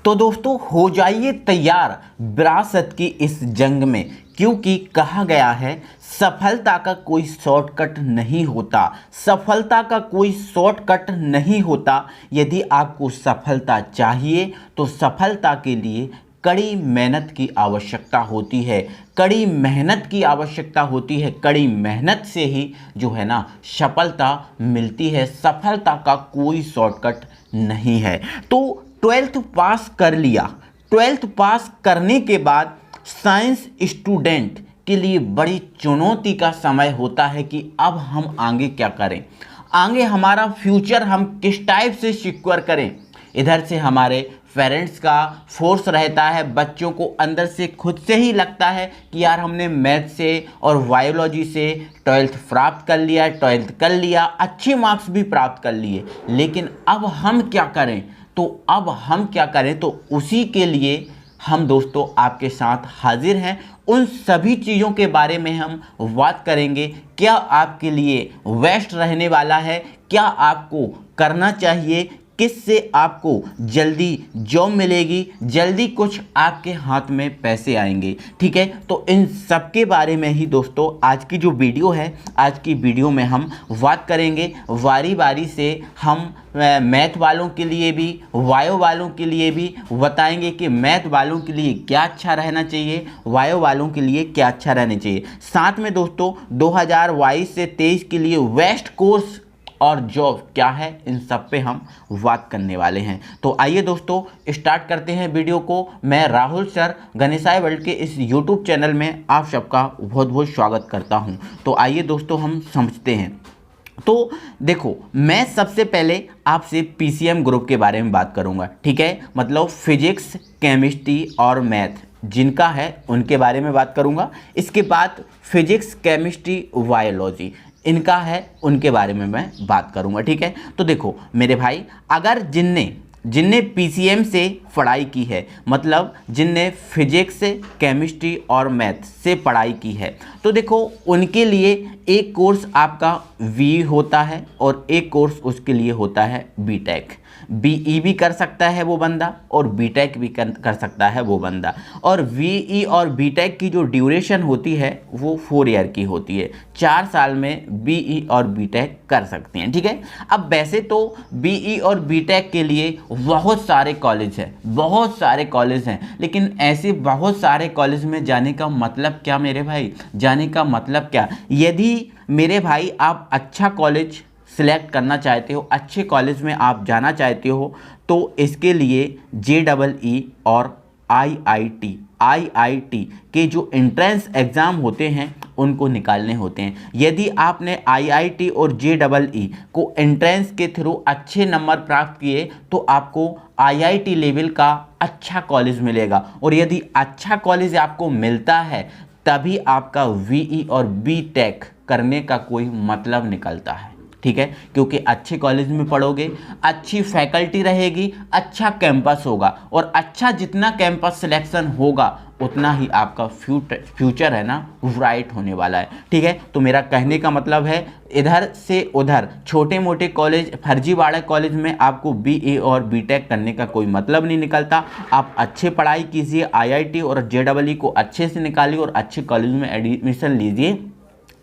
तो दोस्तों हो जाइए तैयार विरासत की इस जंग में, क्योंकि कहा गया है सफलता का कोई शॉर्टकट नहीं होता। सफलता का कोई शॉर्टकट नहीं होता। यदि आपको सफलता चाहिए तो सफलता के लिए कड़ी मेहनत की आवश्यकता होती है। कड़ी मेहनत की आवश्यकता होती है। कड़ी मेहनत से ही जो है ना सफलता मिलती है। सफलता का कोई शॉर्टकट नहीं है। तो 12th पास कर लिया। 12th पास करने के बाद साइंस स्टूडेंट के लिए बड़ी चुनौती का समय होता है कि अब हम आगे क्या करें, आगे हमारा फ्यूचर हम किस टाइप से सिक्योर करें। इधर से हमारे पेरेंट्स का फोर्स रहता है, बच्चों को अंदर से खुद से ही लगता है कि यार हमने मैथ से और बायोलॉजी से 12th प्राप्त कर लिया, 12th कर लिया, अच्छे मार्क्स भी प्राप्त कर लिए, लेकिन अब हम क्या करें। तो अब हम क्या करें, तो उसी के लिए हम दोस्तों आपके साथ हाजिर हैं। उन सभी चीज़ों के बारे में हम बात करेंगे। क्या आपके लिए बेस्ट रहने वाला है, क्या आपको करना चाहिए, किससे आपको जल्दी जॉब मिलेगी, जल्दी कुछ आपके हाथ में पैसे आएंगे। ठीक है, तो इन सब के बारे में ही दोस्तों आज की जो वीडियो है, आज की वीडियो में हम बात करेंगे। बारी बारी से हम मैथ वालों के लिए भी, बायो वालों के लिए भी बताएंगे कि मैथ वालों के लिए क्या अच्छा रहना चाहिए, बायो वालों के लिए क्या अच्छा रहना चाहिए। साथ में दोस्तों 2022 से 23 के लिए बेस्ट कोर्स और जॉब क्या है, इन सब पे हम बात करने वाले हैं। तो आइए दोस्तों स्टार्ट करते हैं वीडियो को। मैं राहुल सर गणेशाय वर्ल्ड के इस यूट्यूब चैनल में आप सबका बहुत बहुत स्वागत करता हूं। तो आइए दोस्तों हम समझते हैं। तो देखो, मैं सबसे पहले आपसे पीसीएम ग्रुप के बारे में बात करूंगा। ठीक है, मतलब फिजिक्स, केमिस्ट्री और मैथ जिनका है उनके बारे में बात करूंगा। इसके बाद फिजिक्स, केमिस्ट्री, बायोलॉजी इनका है उनके बारे में मैं बात करूंगा। ठीक है, तो देखो मेरे भाई, अगर जिनने पीसीएम से पढ़ाई की है, मतलब जिनने फिजिक्स, केमिस्ट्री और मैथ से पढ़ाई की है, तो देखो उनके लिए एक कोर्स आपका वी होता है और एक कोर्स उसके लिए होता है बीटेक। बीई भी कर सकता है वो बंदा और बीटेक भी कर सकता है वो बंदा। और वीई और बीटेक की जो ड्यूरेशन होती है वो 4 ईयर की होती है। 4 साल में बीई और बीटेक कर सकते हैं। ठीक है, अब वैसे तो बीई और बीटेक के लिए बहुत सारे कॉलेज हैं, बहुत सारे कॉलेज हैं, लेकिन ऐसे बहुत सारे कॉलेज में जाने का मतलब क्या मेरे भाई, जाने का मतलब क्या। यदि मेरे भाई आप अच्छा कॉलेज सिलेक्ट करना चाहते हो, अच्छे कॉलेज में आप जाना चाहते हो, तो इसके लिए JEE और IIT के जो एंट्रेंस एग्ज़ाम होते हैं उनको निकालने होते हैं। यदि आपने IIT और JEE को एंट्रेंस के थ्रू अच्छे नंबर प्राप्त किए तो आपको IIT लेवल का अच्छा कॉलेज मिलेगा। और यदि अच्छा कॉलेज आपको मिलता है तभी आपका VE और बीटेक करने का कोई मतलब निकलता है। ठीक है, क्योंकि अच्छे कॉलेज में पढ़ोगे, अच्छी फैकल्टी रहेगी, अच्छा कैंपस होगा, और अच्छा जितना कैंपस सिलेक्शन होगा उतना ही आपका फ्यूचर है ना ब्राइट होने वाला है। ठीक है, तो मेरा कहने का मतलब है इधर से उधर छोटे मोटे कॉलेज, फर्जीवाड़े कॉलेज में आपको बीए और बीटेक करने का कोई मतलब नहीं निकलता। आप अच्छे पढ़ाई कीजिए, IIT और JEE को अच्छे से निकालिए और अच्छे कॉलेज में एडमिशन लीजिए,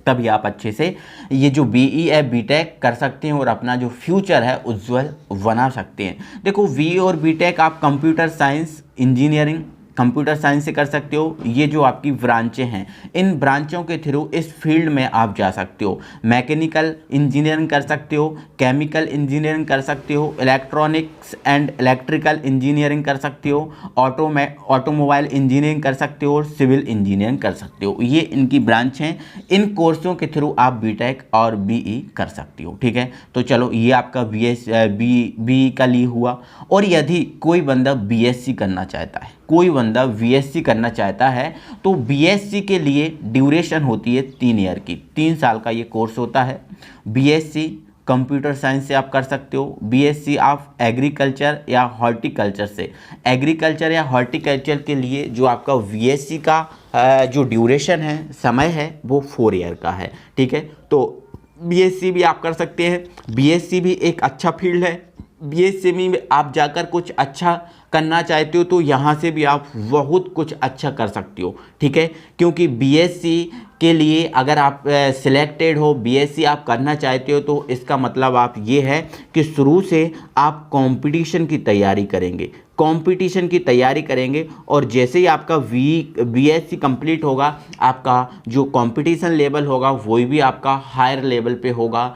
तभी आप अच्छे से ये जो बीई है बीटेक कर सकते हैं और अपना जो फ्यूचर है उज्जवल बना सकते हैं। देखो, बीई और बीटेक आप computer science engineering, computer science से कर सकते हो। ये जो आपकी ब्रांचें हैं, इन ब्रांचों के थ्रू इस फील्ड में आप जा सकते हो। मैकेनिकल इंजीनियरिंग कर सकते हो, केमिकल इंजीनियरिंग कर सकते हो, इलेक्ट्रॉनिक्स एंड इलेक्ट्रिकल इंजीनियरिंग कर सकते हो, ऑटोमोबाइल इंजीनियरिंग कर सकते हो और सिविल इंजीनियरिंग कर सकते हो। ये इनकी ब्रांच हैं। इन कोर्सों के थ्रू आप बीटेक और बीई कर सकते हो। ठीक है, तो चलो ये आपका बी का ली हुआ। और यदि कोई बंदा बीएससी करना चाहता है, कोई बंदा बीएससी करना चाहता है, तो बीएससी के लिए ड्यूरेशन होती है 3 ईयर की, 3 साल का ये कोर्स होता है। बीएससी कंप्यूटर साइंस से आप कर सकते हो, बीएससी आप एग्रीकल्चर या हॉर्टिकल्चर से। एग्रीकल्चर या हॉर्टिकल्चर के लिए जो आपका बीएससी का जो ड्यूरेशन है, समय है, वो 4 ईयर का है। ठीक है, तो बीएससी भी आप कर सकते हैं। बीएससी भी एक अच्छा फील्ड है। बीएसएमई में आप जाकर कुछ अच्छा करना चाहते हो तो यहाँ से भी आप बहुत कुछ अच्छा कर सकते हो, ठीक है। क्योंकि बीएससी के लिए अगर आप सिलेक्टेड हो, बीएससी आप करना चाहते हो, तो इसका मतलब आप ये है कि शुरू से आप कंपटीशन की तैयारी करेंगे, कंपटीशन की तैयारी करेंगे और जैसे ही आपका बीएससी कंप्लीट होगा, आपका जो कंपटीशन लेवल होगा वही भी आपका हायर लेवल पे होगा,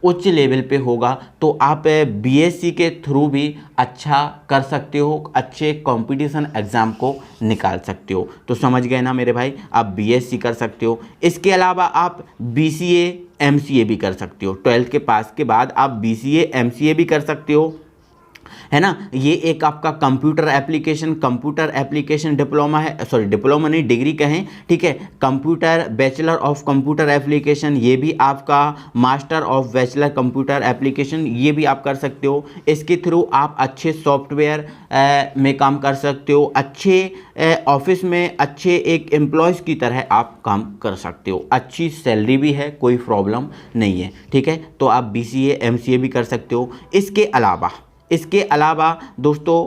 उच्च लेवल पे होगा। तो आप बीएससी के थ्रू भी अच्छा कर सकते हो, अच्छे कंपटीशन एग्ज़ाम को निकाल सकते हो। तो समझ गए ना मेरे भाई, आप बीएससी कर सकते हो। इसके अलावा आप बीसीए एमसीए भी कर सकते हो। 12th के पास के बाद आप बीसीए एमसीए भी कर सकते हो, है ना। ये एक आपका कंप्यूटर एप्लीकेशन डिप्लोमा है, सॉरी डिप्लोमा नहीं, डिग्री कहें, ठीक है। Computer bachelor of computer application, ये भी आपका master of bachelor computer application, ये भी आप कर सकते हो। इसके थ्रू आप अच्छे सॉफ्टवेयर में काम कर सकते हो, अच्छे ऑफिस में अच्छे एक एम्प्लॉयज़ की तरह आप काम कर सकते हो। अच्छी सैलरी भी है, कोई प्रॉब्लम नहीं है, ठीक है। तो आप बीसीए एमसीए भी कर सकते हो। इसके अलावा दोस्तों,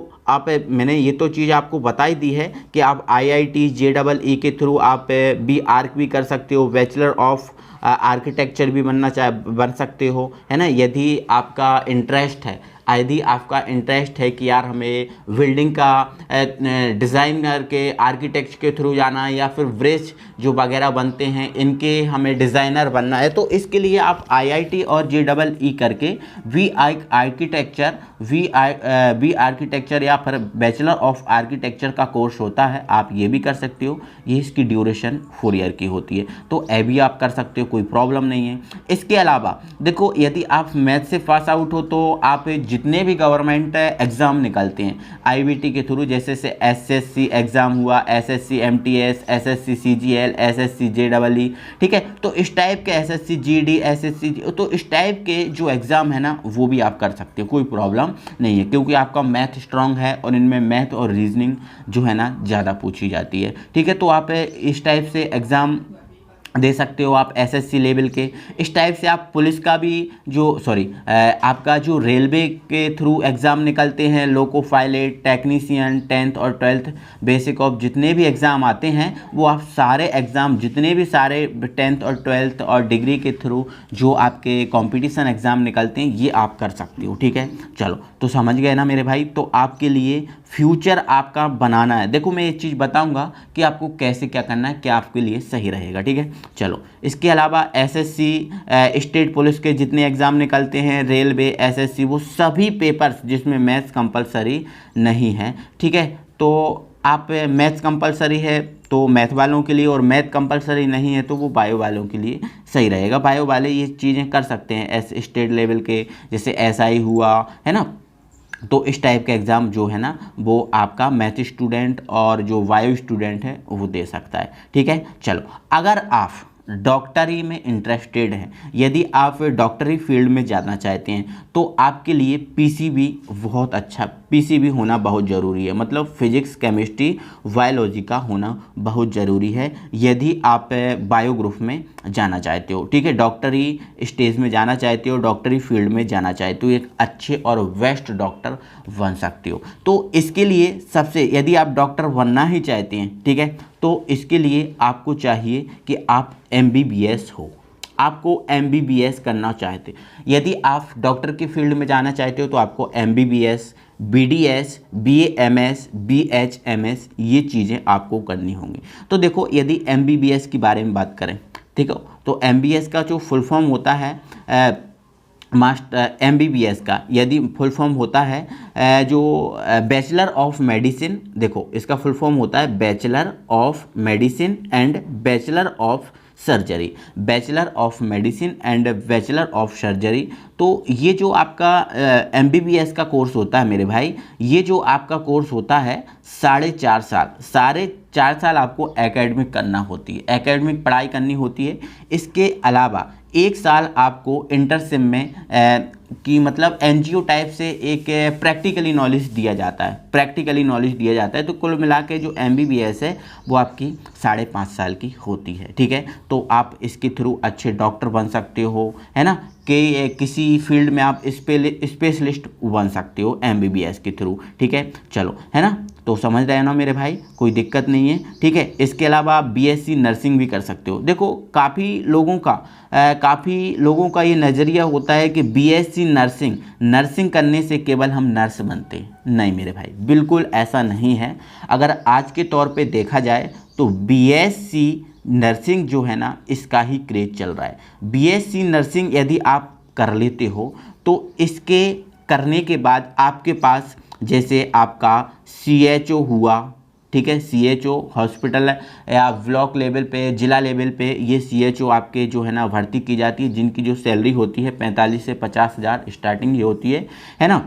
मैंने ये तो चीज़ आपको बता ही दी है कि आप आईआईटी जेईई के थ्रू आप बी आर्क भी कर सकते हो, बैचलर ऑफ आर्किटेक्चर भी बन सकते हो, है ना। यदि आपका इंटरेस्ट है कि यार हमें बिल्डिंग का डिज़ाइनर के आर्किटेक्ट के थ्रू जाना है, या फिर ब्रिज जो वगैरह बनते हैं इनके हमें डिज़ाइनर बनना है, तो इसके लिए आप आईआईटी और जेईई करके बी आर्किटेक्चर या फिर बैचलर ऑफ आर्किटेक्चर का कोर्स होता है, आप ये भी कर सकते हो। ये इसकी ड्यूरेशन 4 ईयर की होती है, तो ये भी आप कर सकते हो, कोई प्रॉब्लम नहीं है। इसके अलावा देखो, यदि आप मैथ से पास आउट हो तो आप जितने भी गवर्नमेंट एग्ज़ाम निकलते हैं आईबीटी के थ्रू, जैसे से एसएससी एग्ज़ाम हुआ, SSC MTS, SSC CGL, SSC JEE, ठीक है। तो इस टाइप के एसएससी जीडी, एसएससी, तो इस टाइप के जो एग्ज़ाम है ना, वो भी आप कर सकते हो, कोई प्रॉब्लम नहीं है। क्योंकि आपका मैथ स्ट्रांग है और इनमें मैथ और रीजनिंग जो है ना ज़्यादा पूछी जाती है, ठीक है। तो आप इस टाइप से एग्ज़ाम दे सकते हो आप एसएससी लेवल के। इस टाइप से आप पुलिस का भी आपका जो रेलवे के थ्रू एग्ज़ाम निकलते हैं, लोको पायलट, टेक्नीशियन, 10th और 12th बेसिक ऑफ जितने भी एग्ज़ाम आते हैं, वो आप सारे एग्ज़ाम जितने भी सारे 10th और 12th और डिग्री के थ्रू जो आपके कंपटीशन एग्ज़ाम निकलते हैं, ये आप कर सकते हो, ठीक है। चलो, तो समझ गए ना मेरे भाई। तो आपके लिए फ्यूचर आपका बनाना है। देखो, मैं ये चीज़ बताऊंगा कि आपको कैसे क्या करना है, क्या आपके लिए सही रहेगा, ठीक है। चलो, इसके अलावा एसएससी स्टेट पुलिस के जितने एग्ज़ाम निकलते हैं, रेलवे, एसएससी, वो सभी पेपर्स जिसमें मैथ्स कंपलसरी नहीं है, ठीक है। तो आप मैथ्स कंपलसरी है तो मैथ वालों के लिए, और मैथ कंपलसरी नहीं है तो वो बायो वालों के लिए सही रहेगा। बायो वाले ये चीज़ें कर सकते हैं स्टेट लेवल के, जैसे एसआई हुआ, है ना। तो इस टाइप का एग्ज़ाम जो है ना, वो आपका मैथ स्टूडेंट और जो बायो स्टूडेंट है वो दे सकता है, ठीक है। चलो, अगर आप डॉक्टरी में इंटरेस्टेड हैं, यदि आप डॉक्टरी फील्ड में जाना चाहते हैं, तो आपके लिए पीसीबी बहुत अच्छा, पीसीबी होना बहुत ज़रूरी है। मतलब फिजिक्स, केमिस्ट्री, बायोलॉजी का होना बहुत ज़रूरी है, यदि आप बायो ग्रुप में जाना चाहते हो, ठीक है। डॉक्टरी स्टेज में जाना चाहते हो, डॉक्टरी फील्ड में जाना चाहते हो, एक अच्छे और बेस्ट डॉक्टर बन सकते हो। तो इसके लिए सबसे, यदि आप डॉक्टर बनना ही चाहते हैं, ठीक है, तो इसके लिए आपको चाहिए कि आप एमबीबीएस हो, आपको एमबीबीएस करना चाहते। यदि आप डॉक्टर की फील्ड में जाना चाहते हो तो आपको एमबीबीएस, बीडीएस, बीएमएस, बीएचएमएस, ये चीज़ें आपको करनी होंगी। तो देखो, यदि एमबीबीएस के बारे में बात करें, ठीक है, तो एमबीबीएस का जो फुल फॉर्म होता है एमबीबीएस का यदि फुल फॉर्म होता है जो बैचलर ऑफ मेडिसिन, देखो इसका फुल फॉर्म होता है bachelor of medicine and bachelor of surgery, bachelor of medicine and bachelor of surgery. तो ये जो आपका एमबीबीएस का कोर्स होता है मेरे भाई, ये जो आपका कोर्स होता है साढ़े चार साल आपको एकेडमिक करना होती है, एकेडमिक पढ़ाई करनी होती है। इसके अलावा 1 साल आपको इंटर्नशिप में कि मतलब एनजीओ टाइप से एक प्रैक्टिकली नॉलेज दिया जाता है, प्रैक्टिकली नॉलेज दिया जाता है। तो कुल मिला के जो एमबीबीएस है वो आपकी 5.5 साल की होती है, ठीक है। तो आप इसके थ्रू अच्छे डॉक्टर बन सकते हो, है ना, कि किसी फील्ड में आप स्पेशलिस्ट बन सकते हो एमबीबीएस के थ्रू, ठीक है। चलो, है ना, तो समझ रहे हो ना मेरे भाई, कोई दिक्कत नहीं है, ठीक है। इसके अलावा आप बीएससी नर्सिंग भी कर सकते हो। देखो काफ़ी लोगों का ये नज़रिया होता है कि बीएससी नर्सिंग करने से केवल हम नर्स बनते हैं। नहीं मेरे भाई, बिल्कुल ऐसा नहीं है। अगर आज के तौर पे देखा जाए तो बीएससी नर्सिंग जो है ना, इसका ही क्रेज चल रहा है। बीएससी नर्सिंग यदि आप कर लेते हो तो इसके करने के बाद आपके पास जैसे आपका सीएचओ हुआ, ठीक है, सीएचओ हॉस्पिटल या ब्लॉक लेवल पे, जिला लेवल पे ये सीएचओ आपके जो है ना भर्ती की जाती है, जिनकी जो सैलरी होती है 45 से 50 हज़ार स्टार्टिंग ये होती है ना।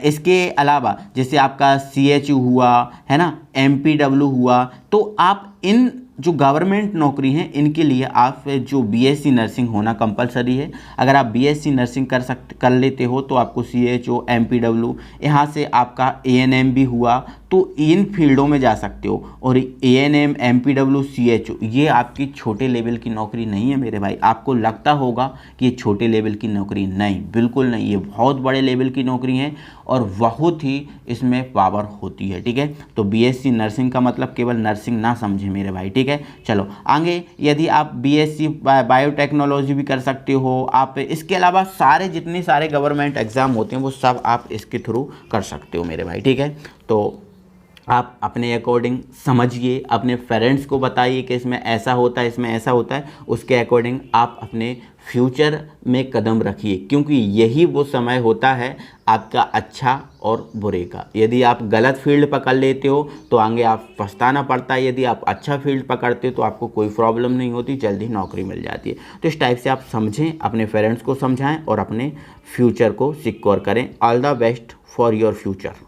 इसके अलावा जैसे आपका सीएचओ हुआ, है ना, एमपीडब्ल्यू हुआ, तो आप इन जो गवर्नमेंट नौकरी हैं इनके लिए आप जो बीएससी नर्सिंग होना कंपलसरी है। अगर आप बीएससी नर्सिंग कर लेते हो तो आपको सीएचओ, एमपीडब्ल्यू, यहाँ से आपका एएनएम भी हुआ, तो इन फील्डों में जा सकते हो। और एएनएम, एमपीडब्ल्यू, सीएचओ ये आपकी छोटे लेवल की नौकरी नहीं है मेरे भाई। आपको लगता होगा कि ये छोटे लेवल की नौकरी, नहीं, बिल्कुल नहीं, ये बहुत बड़े लेवल की नौकरी है और बहुत ही इसमें पावर होती है, ठीक है। तो बीएससी नर्सिंग का मतलब केवल नर्सिंग ना समझे मेरे भाई, ठीक है। चलो आगे, यदि आप बीएससी बायोटेक्नोलॉजी भी कर सकते हो आप। इसके अलावा जितने सारे गवर्नमेंट एग्जाम होते हैं वो सब आप इसके थ्रू कर सकते हो मेरे भाई, ठीक है। तो आप अपने अकॉर्डिंग समझिए, अपने पेरेंट्स को बताइए कि इसमें ऐसा होता है, इसमें ऐसा होता है, उसके अकॉर्डिंग आप अपने फ्यूचर में कदम रखिए, क्योंकि यही वो समय होता है आपका अच्छा और बुरे का। यदि आप गलत फील्ड पकड़ लेते हो तो आगे आप पछताना पड़ता है, यदि आप अच्छा फील्ड पकड़ते हो तो आपको कोई प्रॉब्लम नहीं होती, जल्दी नौकरी मिल जाती है। तो इस टाइप से आप समझें, अपने पेरेंट्स को समझाएं और अपने फ्यूचर को सिक्योर करें। All the best for your future.